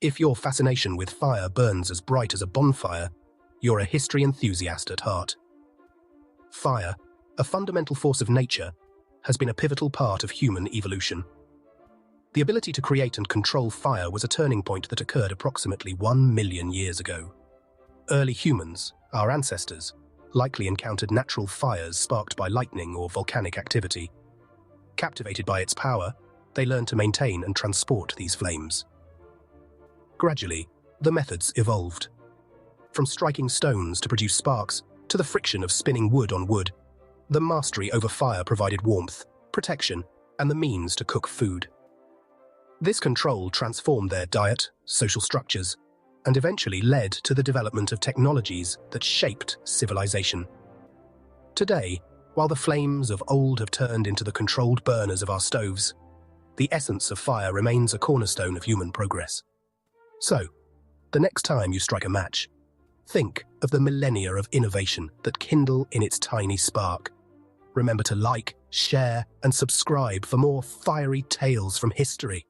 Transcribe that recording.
If your fascination with fire burns as bright as a bonfire, you're a history enthusiast at heart. Fire, a fundamental force of nature, has been a pivotal part of human evolution. The ability to create and control fire was a turning point that occurred approximately 1 million years ago. Early humans, our ancestors, likely encountered natural fires sparked by lightning or volcanic activity. Captivated by its power, they learned to maintain and transport these flames. Gradually, the methods evolved. From striking stones to produce sparks, to the friction of spinning wood on wood, the mastery over fire provided warmth, protection, and the means to cook food. This control transformed their diet, social structures, and eventually led to the development of technologies that shaped civilization. Today, while the flames of old have turned into the controlled burners of our stoves, the essence of fire remains a cornerstone of human progress. So, the next time you strike a match, think of the millennia of innovation that kindle in its tiny spark. Remember to like, share, and subscribe for more fiery tales from history.